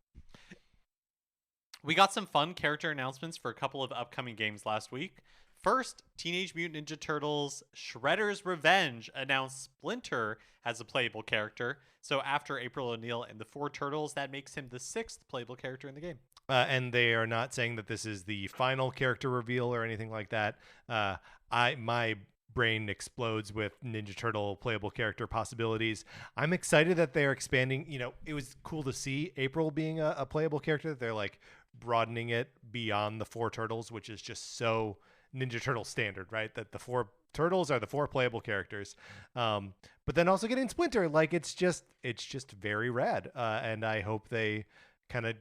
We got some fun character announcements for a couple of upcoming games last week. First, Teenage Mutant Ninja Turtles Shredder's Revenge announced Splinter as a playable character. So after April O'Neil and the Four Turtles, that makes him the 6th playable character in the game. And they are not saying that this is the final character reveal or anything like that. My brain explodes with Ninja Turtle playable character possibilities. I'm excited that they're expanding. You know, it was cool to see April being a playable character. They're like broadening it beyond the Four Turtles, which is just so Ninja Turtle standard, right? That the Four Turtles are the 4 playable characters. But then also getting Splinter, like it's just very rad. And I hope they kind of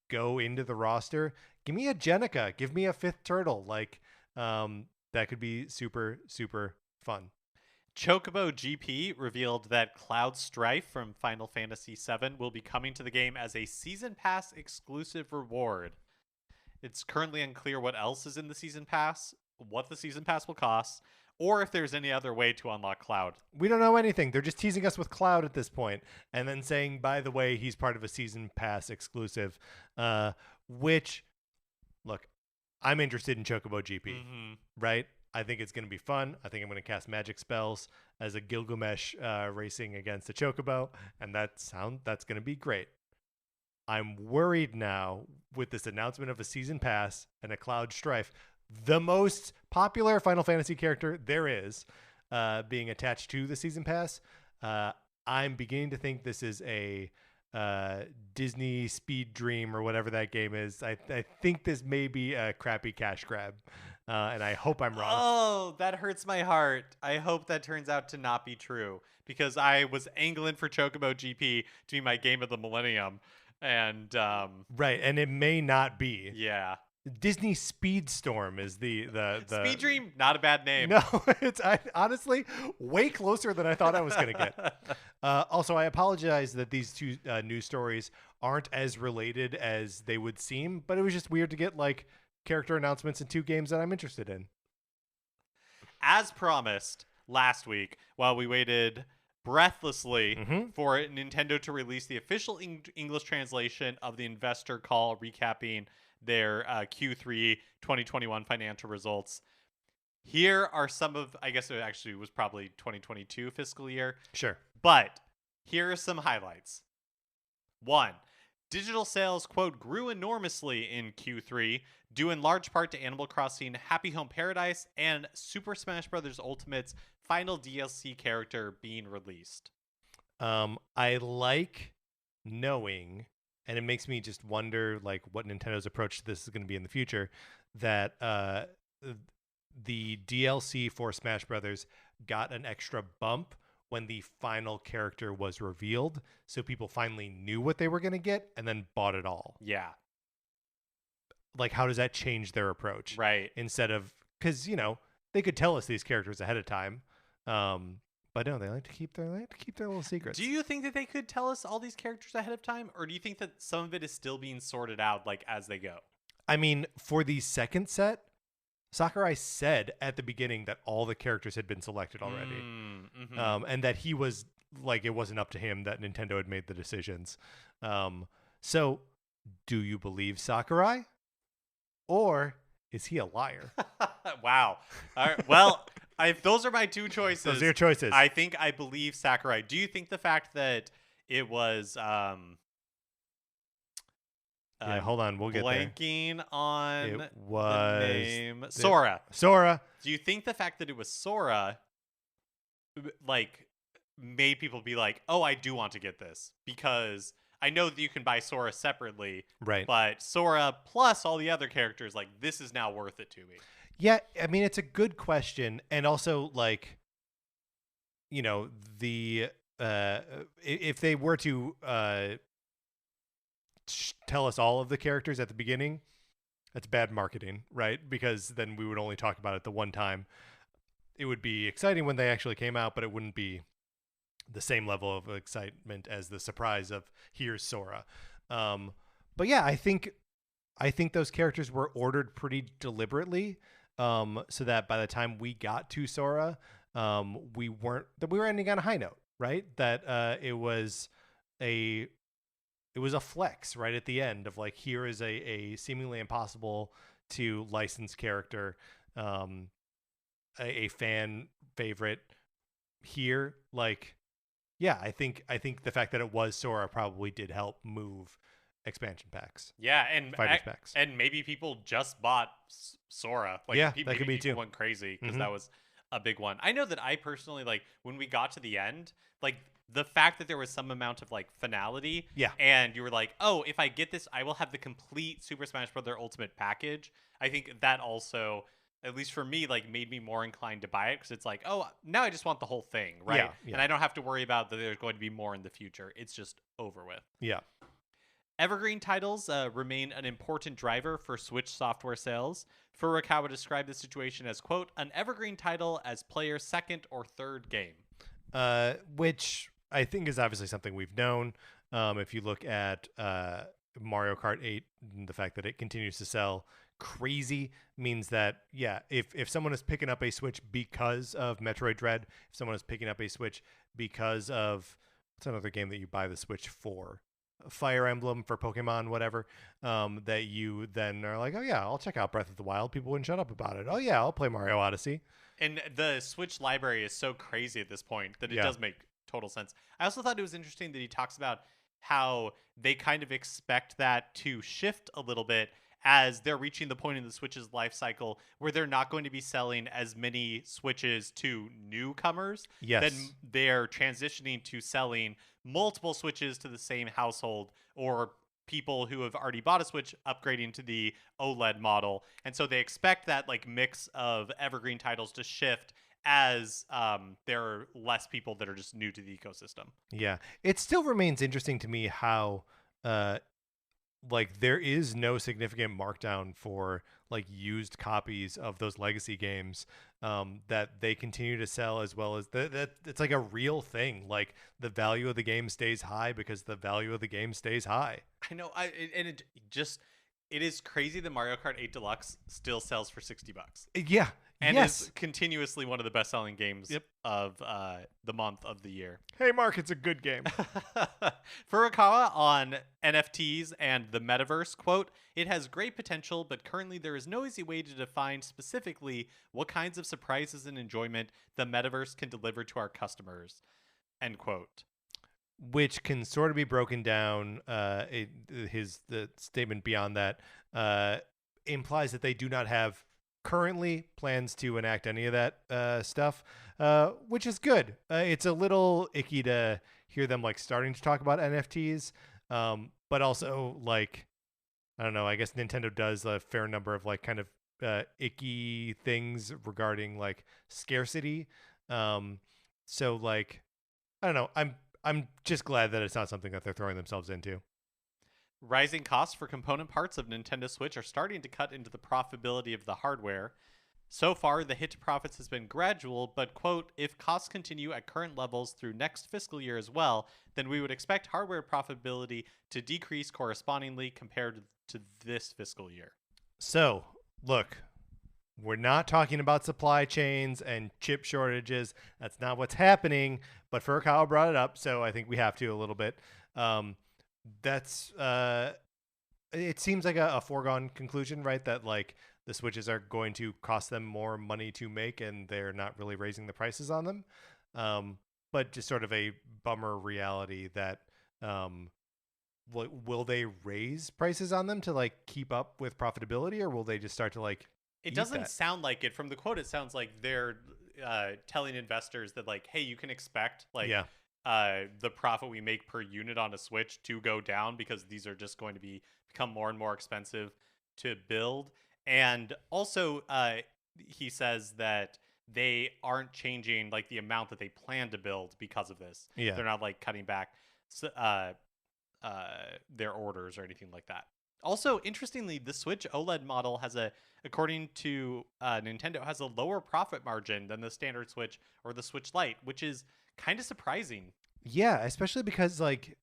go into the roster. Give me a Jenica. Give me a 5th turtle. Like, that could be super, super fun. Chocobo GP revealed that Cloud Strife from Final Fantasy VII will be coming to the game as a Season Pass exclusive reward. It's currently unclear what else is in the Season Pass, what the Season Pass will cost, or if there's any other way to unlock Cloud. We don't know anything. They're just teasing us with Cloud at this point, and then saying, by the way, he's part of a Season Pass exclusive, which, look, I'm interested in Chocobo GP, right? I think it's going to be fun. I think I'm going to cast magic spells as a Gilgamesh racing against a Chocobo, and that's going to be great. I'm worried now with this announcement of a Season Pass and a Cloud Strife, the most popular Final Fantasy character there is, being attached to the Season Pass. I'm beginning to think this is a Disney Speed Dream or whatever that game is. I think this may be a crappy cash grab, and I hope I'm wrong. Oh, that hurts my heart. I hope that turns out to not be true, because I was angling for Chocobo GP to be my game of the millennium, and right, and it may not be. Yeah. Disney Speedstorm is the Speed Dream, not a bad name. No, it's honestly way closer than I thought I was going to get. Also, I apologize that these two news stories aren't as related as they would seem, but it was just weird to get like character announcements in 2 games that I'm interested in. As promised last week, while we waited breathlessly for Nintendo to release the official English translation of the investor call recapping their Q3 2021 financial results. Here are some of, I guess it actually was probably 2022 fiscal year. Sure. But here are some highlights. 1. Digital sales, quote, grew enormously in Q3, due in large part to Animal Crossing Happy Home Paradise and Super Smash Bros. Ultimate's final DLC character being released. I like knowing, and it makes me just wonder like what Nintendo's approach to this is going to be in the future, that the DLC for Smash Brothers got an extra bump when the final character was revealed, so people finally knew what they were going to get and then bought it all. Yeah. Like, how does that change their approach? Right. Instead of, because, you know, they could tell us these characters ahead of time, but no, they like to keep their little secrets. Do you think that they could tell us all these characters ahead of time, or do you think that some of it is still being sorted out like as they go? I mean, for the second set, Sakurai said at the beginning that all the characters had been selected already, and that he was like, it wasn't up to him, that Nintendo had made the decisions. So, do you believe Sakurai, or is he a liar? Wow. All right. Well, if those are my 2 choices, Those are your choices. I think I believe Sakurai. Do you think the fact that it was yeah, hold on, we'll get there. Blanking on It was the name. Sora. Sora. Do you think the fact that it was Sora, like, made people be like, oh, I do want to get this? Because I know that you can buy Sora separately. Right. But Sora plus all the other characters, like, this is now worth it to me. Yeah, I mean, it's a good question. And also, like, you know, the if they were to tell us all of the characters at the beginning, that's bad marketing, right? Because then we would only talk about it the one time. It would be exciting when they actually came out, but it wouldn't be the same level of excitement as the surprise of here's Sora. But yeah, I think those characters were ordered pretty deliberately, so that by the time we got to Sora, we were ending on a high note, right? That it was a it was a flex right at the end of like, here is a seemingly impossible to license character, a fan favorite here. Like, yeah, I think the fact that it was Sora probably did help move expansion packs, Yeah, and fighters packs. and maybe people just bought Sora. Like, Yeah, maybe that could be people too. went crazy because Mhm. that was a big one. I know that I personally, like, when we got to the end, like, the fact that there was some amount of like finality, Yeah. and you were like, oh, if I get this, I will have the complete Super Smash Bros. Ultimate package. I think that also, at least for me, like, made me more inclined to buy it because it's like, oh, now I just want the whole thing, right? Yeah, yeah. And I don't have to worry about that there's going to be more in the future. It's just over with. Yeah. Evergreen titles remain an important driver for Switch software sales. Furukawa described the situation as, quote, an evergreen title as player's second or third game. Which I think is obviously something we've known. If you look at Mario Kart 8, the fact that it continues to sell crazy means that, yeah, if someone is picking up a Switch because of Metroid Dread, if someone is picking up a Switch because of, what's another game that you buy the Switch for? Fire Emblem for Pokemon, whatever, that you then are like, oh yeah, I'll check out Breath of the Wild. People wouldn't shut up about it. Oh yeah, I'll play Mario Odyssey. And the Switch library is so crazy at this point that it does make total sense. I also thought it was interesting that he talks about how they kind of expect that to shift a little bit as they're reaching the point in the Switch's life cycle where they're not going to be selling as many Switches to newcomers. Yes. Then they're transitioning to selling multiple Switches to the same household, or people who have already bought a Switch upgrading to the OLED model. And so they expect that like mix of evergreen titles to shift as there are less people that are just new to the ecosystem. Yeah. It still remains interesting to me how like there is no significant markdown for like used copies of those legacy games, that they continue to sell, as well as that it's like a real thing. Like the value of the game stays high because the value of the game stays high. I know. It is crazy that Mario Kart 8 Deluxe still sells for $60 Yeah. and yes. is continuously one of the best selling games of the month of the year. Hey, Mark, it's a good game. Furukawa on NFTs and the metaverse, quote, it has great potential, but currently there is no easy way to define specifically what kinds of surprises and enjoyment the metaverse can deliver to our customers, end quote. Which can sort of be broken down. The statement beyond that implies that they do not have currently plans to enact any of that stuff, which is good. It's a little icky to hear them like starting to talk about NFTs, but also like, I don't know. I guess Nintendo does a fair number of like kind of icky things regarding like scarcity. So like, I don't know. I'm just glad that it's not something that they're throwing themselves into. Rising costs for component parts of Nintendo Switch are starting to cut into the profitability of the hardware. So far, the hit to profits has been gradual, but, quote, if costs continue at current levels through next fiscal year as well, then we would expect hardware profitability to decrease correspondingly compared to this fiscal year. So, look, we're not talking about supply chains and chip shortages. That's not what's happening, but Furukawa brought it up, so I think we have to a little bit. It seems like a foregone conclusion, right? That like the Switches are going to cost them more money to make, and they're not really raising the prices on them. But just sort of a bummer reality that will they raise prices on them to like keep up with profitability, or will they just start to like? It doesn't sound like it. From the quote, it sounds like they're telling investors that like, hey, you can expect like the profit we make per unit on a Switch to go down because these are just going to become more and more expensive to build. And also, he says that they aren't changing like the amount that they plan to build because of this. Yeah. They're not like cutting back their orders or anything like that. Also, interestingly, the Switch OLED model according to Nintendo, has a lower profit margin than the standard Switch or the Switch Lite, which is kind of surprising. Yeah, especially because like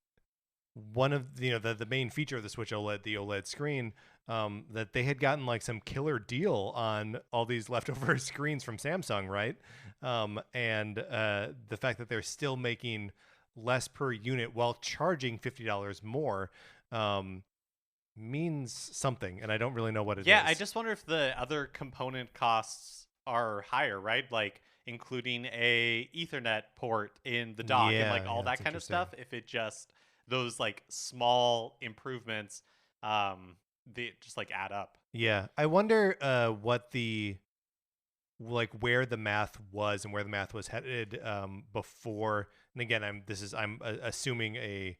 one of the main feature of the Switch OLED, the OLED screen, that they had gotten like some killer deal on all these leftover screens from Samsung, right? And the fact that they're still making less per unit while charging $50 more means something, and I don't really know what it is. Yeah, I just wonder if the other component costs are higher, right? Like including a Ethernet port in the dock and like all that kind of stuff. If it just those like small improvements, they just like add up. Yeah, I wonder what the where the math was and where the math was headed before. And again, I'm assuming a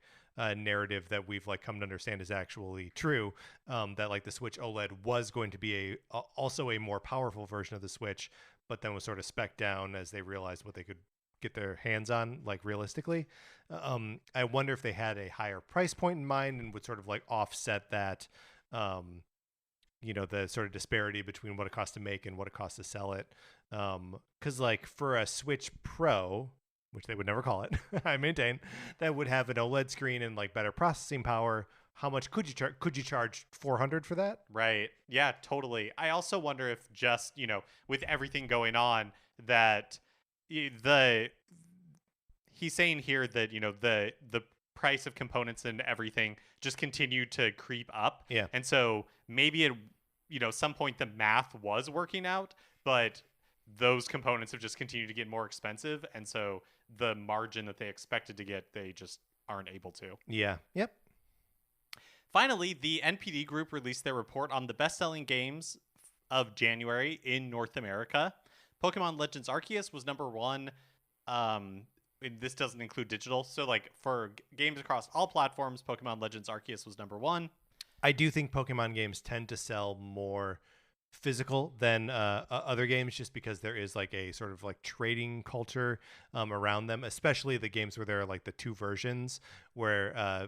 narrative that we've like come to understand is actually true. That like the Switch OLED was going to be also a more powerful version of the Switch, but then was sort of spec'd down as they realized what they could get their hands on, like realistically. I wonder if they had a higher price point in mind and would sort of like offset that. The sort of disparity between what it costs to make and what it costs to sell it. Because like for a Switch Pro, which they would never call it, I maintain, that would have an OLED screen and like better processing power. How much could you charge? Could you charge $400 for that? Right. Yeah, totally. I also wonder if just, with everything going on that he's saying here that, the price of components and everything just continue to creep up. Yeah. And so maybe at some point the math was working out, but those components have just continued to get more expensive, and so the margin that they expected to get, they just aren't able to. Yeah. Yep. Finally, the NPD Group released their report on the best-selling games of January in North America. Pokemon Legends Arceus was number one. This doesn't include digital. So like for games across all platforms, Pokemon Legends Arceus was number one. I do think Pokemon games tend to sell more physical than other games, just because there is like a sort of like trading culture around them, especially the games where there are like the two versions where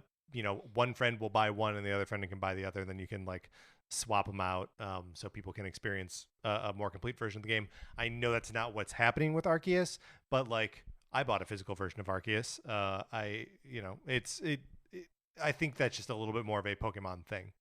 one friend will buy one and the other friend can buy the other, and then you can like swap them out so people can experience a more complete version of the game. I know that's not what's happening with Arceus, but like I bought a physical version of Arceus. I think that's just a little bit more of a Pokemon thing.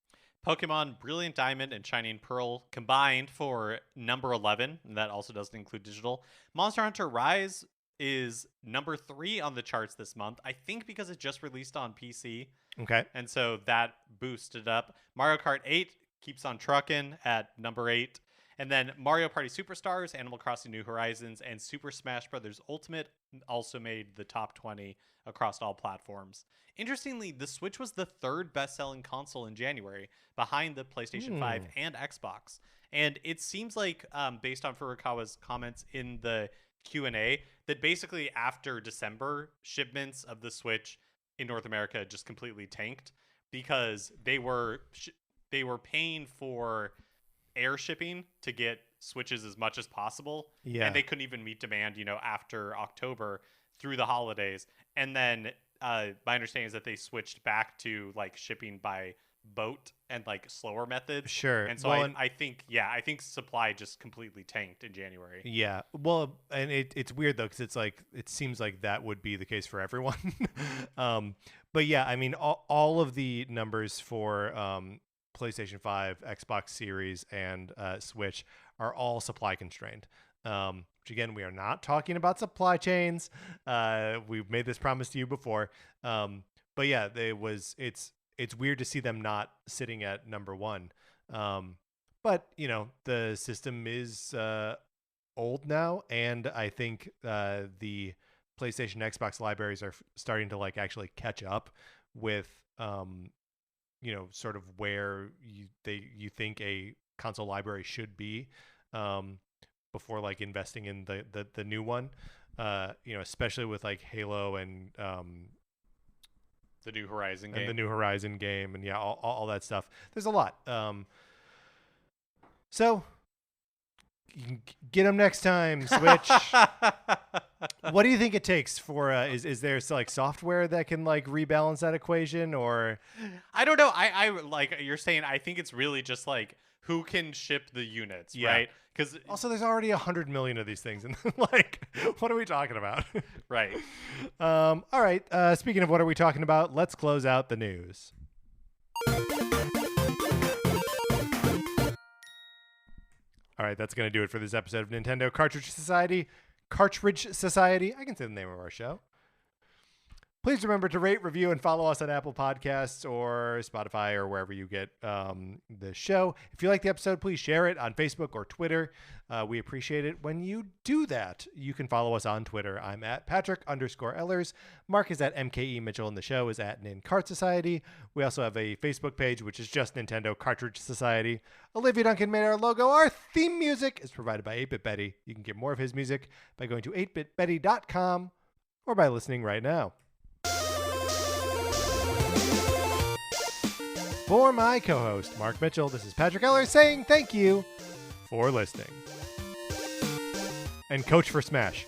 Pokemon Brilliant Diamond and Shining Pearl combined for number 11, and that also doesn't include digital. Monster Hunter Rise is number 3 on the charts this month, I think because it just released on PC. Okay. And so that boosted up. Mario Kart 8 keeps on trucking at number 8. And then Mario Party Superstars, Animal Crossing New Horizons, and Super Smash Bros. Ultimate also made the top 20 across all platforms. Interestingly, the Switch was the third best-selling console in January, behind the PlayStation 5 and Xbox. And it seems like, based on Furukawa's comments in the Q&A, that basically after December, shipments of the Switch in North America just completely tanked because they were paying for air shipping to get Switches as much as possible. Yeah. And they couldn't even meet demand, after October through the holidays. And then my understanding is that they switched back to like shipping by boat and like slower methods. Sure. And so I think supply just completely tanked in January. Yeah. Well, and it's weird though, because it's like, it seems like that would be the case for everyone. But yeah, I mean, all of the numbers for PlayStation 5, Xbox Series, and Switch are all supply constrained. Which again, we are not talking about supply chains. We've made this promise to you before. But yeah, it's weird to see them not sitting at number one. But the system is old now, and I think the PlayStation, Xbox libraries are starting to like actually catch up with sort of where you think a console library should be before like investing in the new one, especially with like Halo and the New Horizon game. And yeah, all that stuff. There's a lot. So you can get them next time, Switch. What do you think it takes for is there like software that can like rebalance that equation, or I don't know. I like you're saying, I think it's really just like who can ship the units, right? Because also there's already 100 million of these things, and like what are we talking about? Right. All right. Speaking of what are we talking about, let's close out the news. All right, that's going to do it for this episode of Nintendo Cartridge Society. I can say the name of our show. Please remember to rate, review, and follow us on Apple Podcasts or Spotify or wherever you get the show. If you like the episode, please share it on Facebook or Twitter. We appreciate it when you do that. You can follow us on Twitter. I'm at Patrick_Ellers. Mark is at MKE Mitchell, and the show is at Nin Kart Society. We also have a Facebook page, which is just Nintendo Cartridge Society. Olivia Duncan made our logo. Our theme music is provided by 8-Bit Betty. You can get more of his music by going to 8bitbetty.com or by listening right now. For my co-host, Mark Mitchell, this is Patrick Eller saying thank you for listening. And coach for Smash.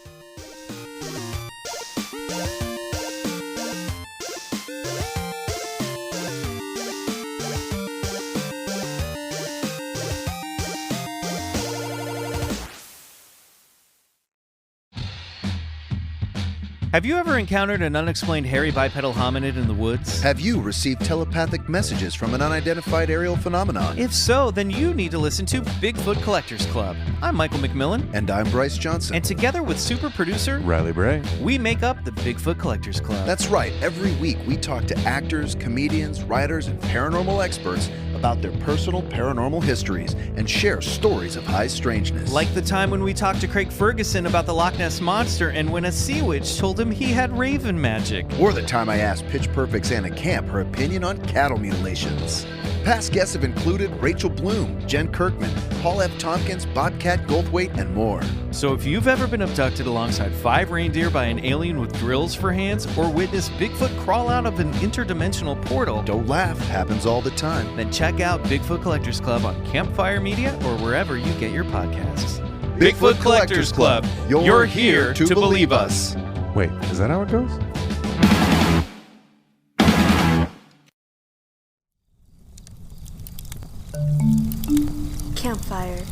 Have you ever encountered an unexplained hairy bipedal hominid in the woods? Have you received telepathic messages from an unidentified aerial phenomenon? If so, then you need to listen to Bigfoot Collectors Club. I'm Michael McMillan. And I'm Bryce Johnson. And together with super producer Riley Bray, we make up the Bigfoot Collectors Club. That's right. Every week we talk to actors, comedians, writers, and paranormal experts about their personal paranormal histories and share stories of high strangeness. Like the time when we talked to Craig Ferguson about the Loch Ness Monster and when a sea witch told him he had raven magic. Or the time I asked Pitch Perfect's Anna Camp her opinion on cattle mutilations. Past guests have included Rachel Bloom, Jen Kirkman, Paul F. Tompkins, Bobcat Goldthwait, and more. So if you've ever been abducted alongside 5 reindeer by an alien with drills for hands or witnessed Bigfoot crawl out of an interdimensional portal, Don't laugh, happens all the time. then check out Bigfoot Collectors Club on Campfire Media or wherever you get your podcasts. Bigfoot Collectors Club. You're here to believe us. wait, is that how it goes? Campfire.